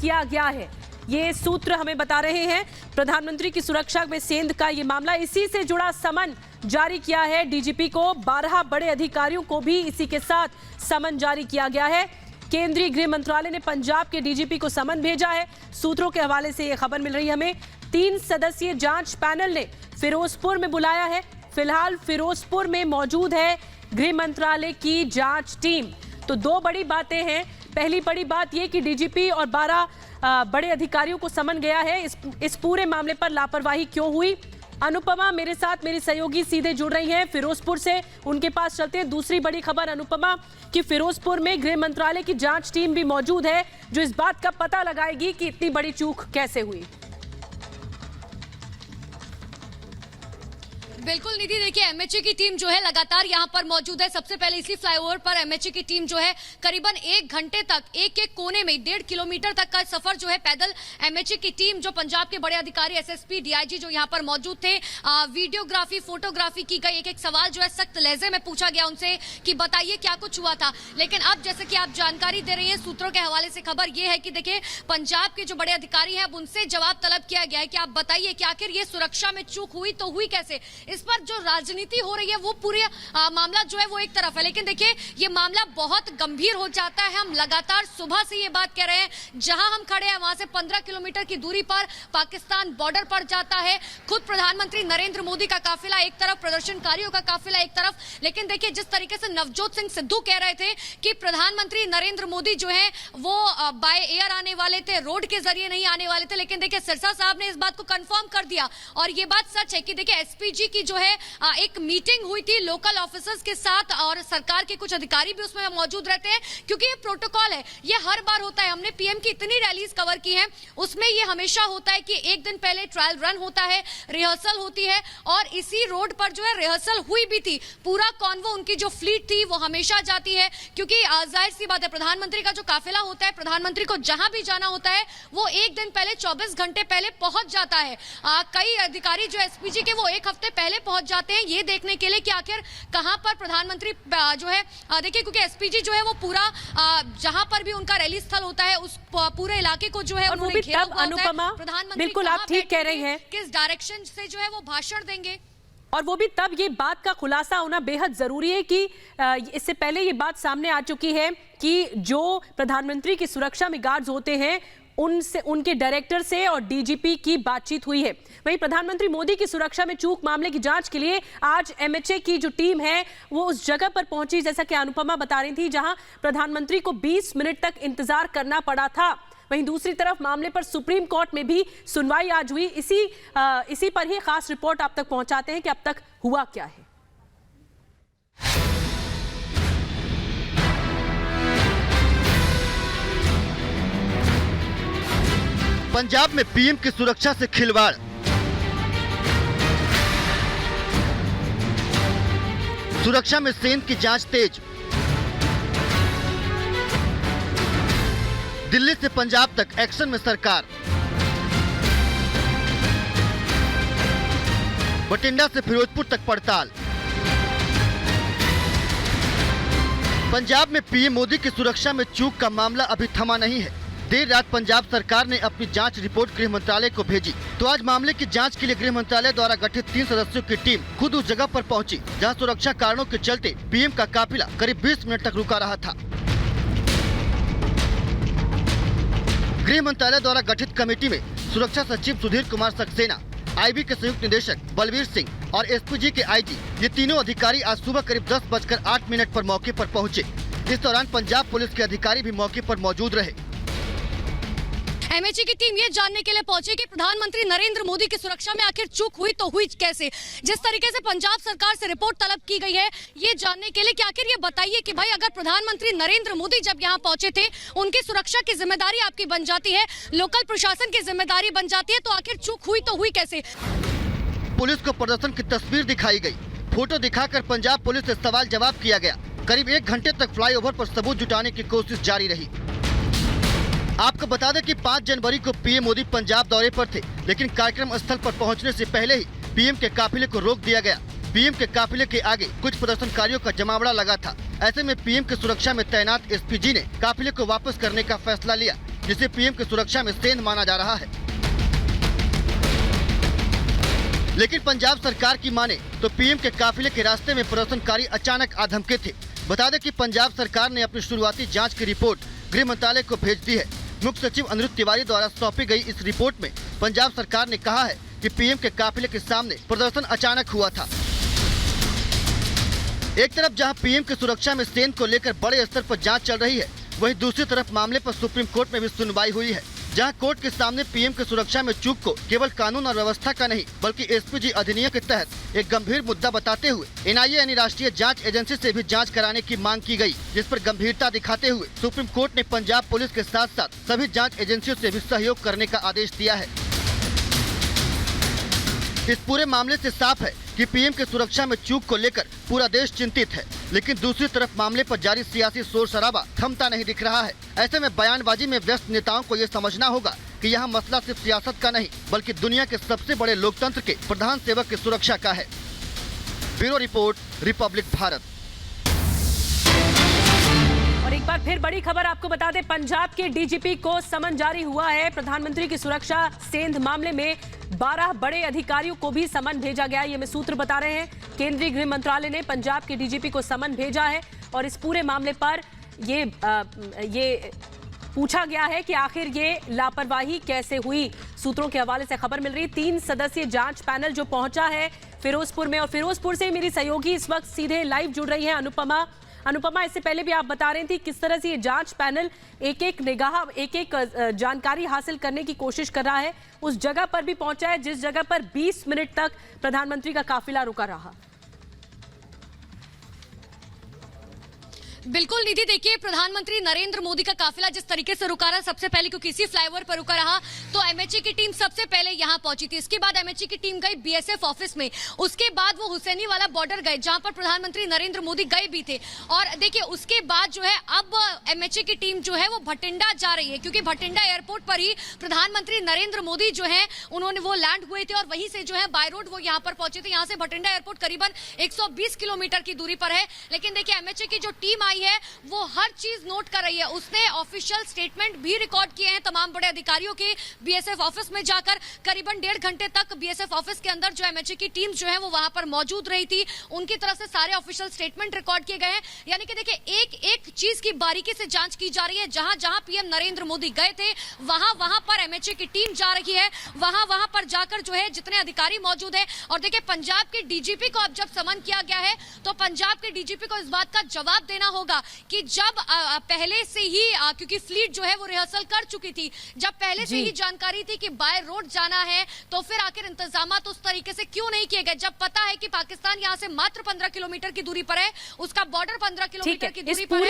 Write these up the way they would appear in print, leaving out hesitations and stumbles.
किया गया है। ये सूत्र हमें बता रहे हैं प्रधानमंत्री की सुरक्षा में सेंध का ये मामला, इसी से जुड़ा समन जारी किया है डीजीपी को। 12 बड़े अधिकारियों को भी इसी के साथ समन जारी किया गया है। केंद्रीय गृह मंत्रालय ने पंजाब के डीजीपी को समन भेजा है। सूत्रों के हवाले से यह खबर मिल रही है हमें। 3 सदस्यीय जांच पैनल ने फिरोजपुर में बुलाया है। फिलहाल फिरोजपुर में मौजूद है गृह मंत्रालय की जांच टीम। तो 2 बड़ी बातें हैं। पहली बड़ी बात यह कि डीजीपी और 12 बड़े अधिकारियों को समन गया है। इस पूरे मामले पर लापरवाही क्यों हुई? अनुपमा मेरे साथ, मेरी सहयोगी सीधे जुड़ रही हैं फिरोजपुर से, उनके पास चलते हैं। दूसरी बड़ी खबर अनुपमा कि फिरोजपुर में गृह मंत्रालय की जांच टीम भी मौजूद है जो इस बात का पता लगाएगी कि इतनी बड़ी चूक कैसे हुई। बिल्कुल निधि, देखिए एमएचए की टीम जो है लगातार यहां पर मौजूद है। सबसे पहले इसी फ्लाईओवर पर एमएचए की टीम जो है करीबन 1 घंटे तक एक कोने में 1.5 किलोमीटर तक का सफर जो है पैदल एमएचए की टीम, जो पंजाब के बड़े अधिकारी एसएसपी डीआईजी जो यहां पर मौजूद थे, वीडियोग्राफी फोटोग्राफी की गई। एक सवाल जो है सख्त लहजे में पूछा गया उनसे कि बताइए क्या कुछ हुआ था। लेकिन अब जैसे कि आप जानकारी दे रही हैं, सूत्रों के हवाले से खबर यह है कि देखिए पंजाब के जो बड़े अधिकारी हैं अब उनसे जवाब तलब किया गया है कि आप बताइए कि आखिर ये सुरक्षा में चूक हुई तो हुई कैसे। इस पर जो राजनीति हो रही है वो पूरे मामला जो है वो एक तरफ है, लेकिन देखिए ये मामला बहुत गंभीर हो जाता है। हम लगातार सुबह से ये बात कह रहे हैं, जहां हम खड़े हैं वहां से 15 किलोमीटर की दूरी पर पाकिस्तान बॉर्डर पर जाता है। खुद प्रधानमंत्री नरेंद्र मोदी का काफिला एक तरफ, प्रदर्शनकारियों का काफिला एक तरफ। लेकिन देखिए जिस तरीके से नवजोत सिंह सिद्धू कह रहे थे कि प्रधानमंत्री नरेंद्र मोदी जो है वो बाय एयर आने वाले थे, रोड के जरिए नहीं आने वाले थे, लेकिन देखिए सिरसा साहब ने इस बात को कंफर्म कर दिया। और ये बात सच है कि देखिए एसपीजी की जो है एक मीटिंग हुई थी लोकल ऑफिसर्स के साथ और सरकार के कुछ अधिकारी भी उसमें मौजूद रहते हैं, क्योंकि ये प्रोटोकॉल है, ये हर बार होता है। हमने पीएम की इतनी रैलीज कवर की हैं, उसमें ये हमेशा होता है कि एक दिन पहले ट्रायल रन होता है, रिहर्सल होती है, और इसी रोड पर जो है रिहर्सल हुई भी थी। पूरा कॉन्वो उनकी जो फ्लीट थी वो हमेशा जाती है, क्योंकि जाहिर सी बात है प्रधानमंत्री का जो काफिला होता है, प्रधानमंत्री को जहां भी जाना होता है वो एक दिन पहले 24 घंटे पहले पहुंच जाता है। कई अधिकारी जो एसपीजी के वो 1 हफ्ते पहले पहुंच जाते हैं ये देखने के लिए कि आखिर कहां पर प्रधानमंत्री जो है, देखिए क्योंकि एसपीजी जो है वो पूरा जहां पर भी उनका रैली स्थल होता है उस पूरे इलाके को जो है उन्होंने घेरा हुआ होता है। प्रधानमंत्री बिल्कुल आप ठीक कह रही हैं, किस डायरेक्शन से जो है वो भाषण देंगे, और वो भी तब ये बात का खुलासा होना बेहद जरूरी है कि इससे पहले ये बात सामने आ चुकी है कि जो प्रधानमंत्री की सुरक्षा में गार्ड्स होते हैं उनसे, उनके डायरेक्टर से और डीजीपी की बातचीत हुई है। वहीं प्रधानमंत्री मोदी की सुरक्षा में चूक मामले की जांच के लिए आज एमएचए की जो टीम है वो उस जगह पर पहुंची, जैसा कि अनुपमा बता रही थी, जहां प्रधानमंत्री को 20 मिनट तक इंतजार करना पड़ा था। वहीं दूसरी तरफ मामले पर सुप्रीम कोर्ट में भी सुनवाई आज हुई। इसी पर ही खास रिपोर्ट आप तक पहुंचाते हैं कि अब तक हुआ क्या है। पंजाब में पीएम की सुरक्षा से खिलवाड़, सुरक्षा में सेंध की जांच तेज। दिल्ली से पंजाब तक एक्शन में सरकार, बठिंडा से फिरोजपुर तक पड़ताल। पंजाब में पीएम मोदी की सुरक्षा में चूक का मामला अभी थमा नहीं है। देर रात पंजाब सरकार ने अपनी जांच रिपोर्ट गृह मंत्रालय को भेजी, तो आज मामले की जांच के लिए गृह मंत्रालय द्वारा गठित 3 सदस्यों की टीम खुद उस जगह पर पहुंची, जहां सुरक्षा कारणों के चलते पीएम का काफिला करीब 20 मिनट तक रुका रहा था। गृह मंत्रालय द्वारा गठित कमेटी में सुरक्षा सचिव सुधीर कुमार सक्सेना, आईबी के संयुक्त निदेशक बलवीर सिंह और एसपीजी के आईजी, ये तीनों अधिकारी आज सुबह करीब 10:08 पर मौके पर पहुंचे। इस दौरान पंजाब पुलिस के अधिकारी भी मौके पर मौजूद रहे। एमएचए की टीम ये जानने के लिए पहुंची कि प्रधानमंत्री नरेंद्र मोदी की सुरक्षा में आखिर चूक हुई तो हुई कैसे। जिस तरीके से पंजाब सरकार से रिपोर्ट तलब की गई है ये जानने के लिए कि आखिर ये बताइए कि भाई अगर प्रधानमंत्री नरेंद्र मोदी जब यहाँ पहुंचे थे उनकी सुरक्षा की जिम्मेदारी आपकी बन जाती है, लोकल प्रशासन की जिम्मेदारी बन जाती है, तो आखिर चूक हुई तो हुई कैसे। पुलिस को प्रदर्शन की तस्वीर दिखाई गई, फोटो दिखाकर पंजाब पुलिस से सवाल जवाब किया गया। करीब 1 घंटे तक फ्लाईओवर पर सबूत जुटाने की कोशिश जारी रही। आपको बता दें कि 5 जनवरी को पीएम मोदी पंजाब दौरे पर थे, लेकिन कार्यक्रम स्थल पर पहुंचने से पहले ही पीएम के काफिले को रोक दिया गया। पीएम के काफिले के आगे कुछ प्रदर्शनकारियों का जमावड़ा लगा था। ऐसे में पीएम की सुरक्षा में तैनात एसपीजी ने काफिले को वापस करने का फैसला लिया। जिसे पीएम की सुरक्षा में सेंध माना जा रहा है। लेकिन पंजाब सरकार की माने तो पीएम के काफिले के रास्ते में प्रदर्शनकारी अचानक आ धमके थे। बता दें कि पंजाब सरकार ने अपनी शुरुआती जांच की रिपोर्ट गृह मंत्रालय को भेज दी है। मुख्य सचिव अनिरुद्ध तिवारी द्वारा सौंपी गई इस रिपोर्ट में पंजाब सरकार ने कहा है कि पीएम के काफिले के सामने प्रदर्शन अचानक हुआ था। एक तरफ जहां पीएम की सुरक्षा में सेंध को लेकर बड़े स्तर पर जांच चल रही है, वहीं दूसरी तरफ मामले पर सुप्रीम कोर्ट में भी सुनवाई हुई है, जहां कोर्ट के सामने पीएम की सुरक्षा में चूक को केवल कानून और व्यवस्था का नहीं बल्कि एसपीजी अधिनियम के तहत एक गंभीर मुद्दा बताते हुए एनआईए यानी राष्ट्रीय जांच एजेंसी से भी जांच कराने की मांग की गई, जिस पर गंभीरता दिखाते हुए सुप्रीम कोर्ट ने पंजाब पुलिस के साथ साथ सभी जांच एजेंसियों से भी सहयोग करने का आदेश दिया है। इस पूरे मामले से साफ है कि पीएम की सुरक्षा में चूक को लेकर पूरा देश चिंतित है, लेकिन दूसरी तरफ मामले पर जारी सियासी शोर शराबा थमता नहीं दिख रहा है। ऐसे में बयानबाजी में व्यस्त नेताओं को ये समझना होगा कि यहाँ मसला सिर्फ सियासत का नहीं बल्कि दुनिया के सबसे बड़े लोकतंत्र के प्रधान सेवक की सुरक्षा का है। Bureau report, Republic Bharat. और एक बार फिर बड़ी खबर आपको बता दें, पंजाब के डीजीपी को समन जारी हुआ है। प्रधानमंत्री की सुरक्षा सेंध मामले में 12 बड़े अधिकारियों को भी समन भेजा गया, ये हमें सूत्र बता रहे हैं। केंद्रीय गृह मंत्रालय ने पंजाब के डीजीपी को समन भेजा है और इस पूरे मामले पर ये पूछा गया है कि आखिर ये लापरवाही कैसे हुई। सूत्रों के हवाले से खबर मिल रही, 3 सदस्यीय जांच पैनल जो पहुंचा है फिरोजपुर में, और फिरोजपुर से मेरी सहयोगी इस वक्त सीधे लाइव जुड़ रही है अनुपमा, इससे पहले भी आप बता रही थी किस तरह से ये जांच पैनल एक एक जानकारी हासिल करने की कोशिश कर रहा है। उस जगह पर भी पहुंचा है जिस जगह पर 20 मिनट तक प्रधानमंत्री का काफिला रुका रहा। बिल्कुल निधि, देखिए प्रधानमंत्री नरेंद्र मोदी का काफिला जिस तरीके से रुका रहा, सबसे पहले क्योंकि इसी फ्लाईओवर पर रुका रहा तो एमएचए की टीम सबसे पहले यहां पहुंची थी। इसके बाद एमएचए की टीम गई बीएसएफ ऑफिस में, उसके बाद वो हुसैनी वाला बॉर्डर गए जहां पर प्रधानमंत्री नरेंद्र मोदी गए भी थे। और देखिए उसके बाद जो है अब एमएचए की टीम जो है वो भटिंडा जा रही है, क्योंकि भटिंडा एयरपोर्ट पर ही प्रधानमंत्री नरेंद्र मोदी जो है उन्होंने वो लैंड हुए थे और वहीं से जो है बाय रोड वो यहाँ पर पहुंचे थे। यहाँ से भटिंडा एयरपोर्ट करीबन 120 किलोमीटर की दूरी पर है। लेकिन देखिए एमएचए की जो टीम आई है वो हर चीज नोट कर रही है। उसने ऑफिशियल स्टेटमेंट भी रिकॉर्ड किए हैं तमाम बड़े अधिकारियों के बीएसएफ ऑफिस में जाकर। करीबन 1.5 घंटे तक बीएसएफ ऑफिस के अंदर जो एमएचए की टीम जो है वो वहां पर मौजूद रही थी। उनकी तरफ से सारे ऑफिशियल स्टेटमेंट रिकॉर्ड किए गए हैं। यानी कि देखिए एक एक चीज की बारीकी से जांच की जा रही है। जहां जहां पीएम नरेंद्र मोदी गए थे वहां वहां पर एमएचए की टीम जा रही है, वहां वहां पर जाकर जो है जितने अधिकारी मौजूद है। और देखिए पंजाब के डीजीपी को अब जब समन किया गया है तो पंजाब के डीजीपी को इस बात का जवाब देना होगा कि जब पहले से ही क्योंकि फ्लीट जो है वो रिहर्सल कर चुकी थी, जब पहले से ही जानकारी थी कि बाय रोड जाना है तो फिर आखिर इंतजामात उस तरीके से क्यों नहीं किए गए, जब पता है कि पाकिस्तान यहां से मात्र 15 किलोमीटर की दूरी पर है, उसका बॉर्डर 15 किलोमीटर की दूरी पर है।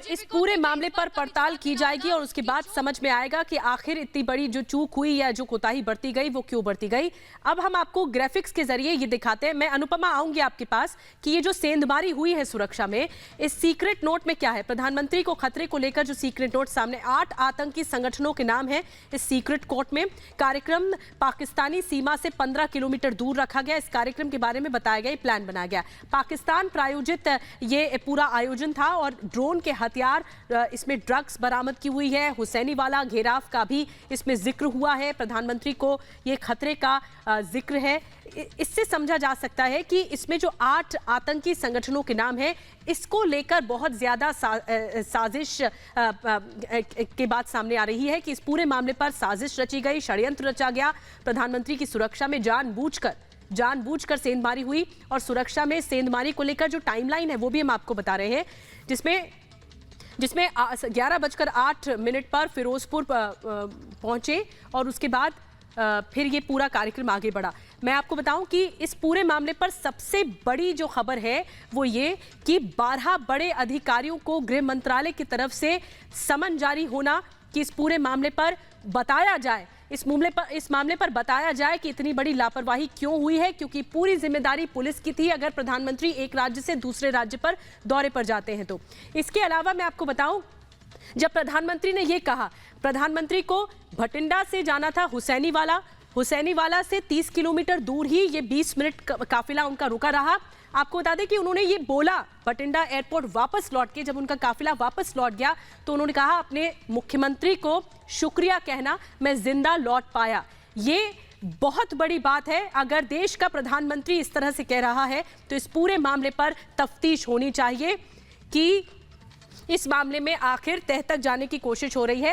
इस पूरे मामले पर पड़ताल की जाएगी और उसके बाद समझ में आएगा कि आखिर इतनी बड़ी जो चूक हुई या जो कोताही बरती गई वो क्यों बरती गई। अब हम आपको ग्राफिक्स के जरिए ये दिखाते हैं। मैं अनुपमा आऊंगी आपके पास कि ये जो सेंधमारी हुई है सुरक्षा में, इस सीक्रेट नोट में क्या है। प्रधानमंत्री को खतरे को लेकर जो सीक्रेट नोट सामने, 8 आतंकी संगठनों के नाम है इस सीक्रेट कोर्ट में। कार्यक्रम पाकिस्तानी सीमा से 15 किलोमीटर दूर रखा गया। इस कार्यक्रम के बारे में बताया गया, प्लान बनाया गया। पाकिस्तान प्रायोजित ये पूरा आयोजन था और ड्रोन के हथियार, इसमें ड्रग्स बरामद की हुई है। हुसैनी वाला घेराव का भी इसमें जिक्र हुआ है। प्रधानमंत्री को ये खतरे का जिक्र है। इससे समझा जा सकता है कि इसमें जो 8 आतंकी संगठनों के नाम है, इसको लेकर बहुत ज्यादा साजिश के बात सामने आ रही है कि इस पूरे मामले पर साजिश रची गई, षड्यंत्र रचा गया। प्रधानमंत्री की सुरक्षा में जानबूझकर सेंधमारी हुई और सुरक्षा में सेंधमारी को लेकर जो टाइमलाइन है वो भी हम आपको बता रहे हैं, जिसमें 11:08 पर फिरोजपुर पहुंचे और उसके बाद फिर ये पूरा कार्यक्रम आगे बढ़ा। मैं आपको बताऊं कि इस पूरे मामले पर सबसे बड़ी जो खबर है वो ये कि 12 बड़े अधिकारियों को गृह मंत्रालय की तरफ से समन जारी होना कि इस पूरे मामले पर बताया जाए, इस मामले पर बताया जाए कि इतनी बड़ी लापरवाही क्यों हुई है, क्योंकि पूरी जिम्मेदारी पुलिस की थी अगर प्रधानमंत्री एक राज्य से दूसरे राज्य पर दौरे पर जाते हैं तो। इसके अलावा मैं आपको बताऊं, जब प्रधानमंत्री ने यह कहा, प्रधानमंत्री को भटिंडा से जाना था हुसैनी वाला से 30 किलोमीटर दूर ही ये 20 मिनट काफिला उनका रुका रहा। आपको बता दें कि उन्होंने ये बोला बठिंडा एयरपोर्ट वापस लौट के, जब उनका काफिला वापस लौट गया तो उन्होंने कहा अपने मुख्यमंत्री को शुक्रिया कहना, मैं जिंदा लौट पाया। ये बहुत बड़ी बात है। अगर देश का प्रधानमंत्री इस तरह से कह रहा है तो इस पूरे मामले पर तफ्तीश होनी चाहिए कि इस मामले में आखिर तह तक जाने की कोशिश हो रही है।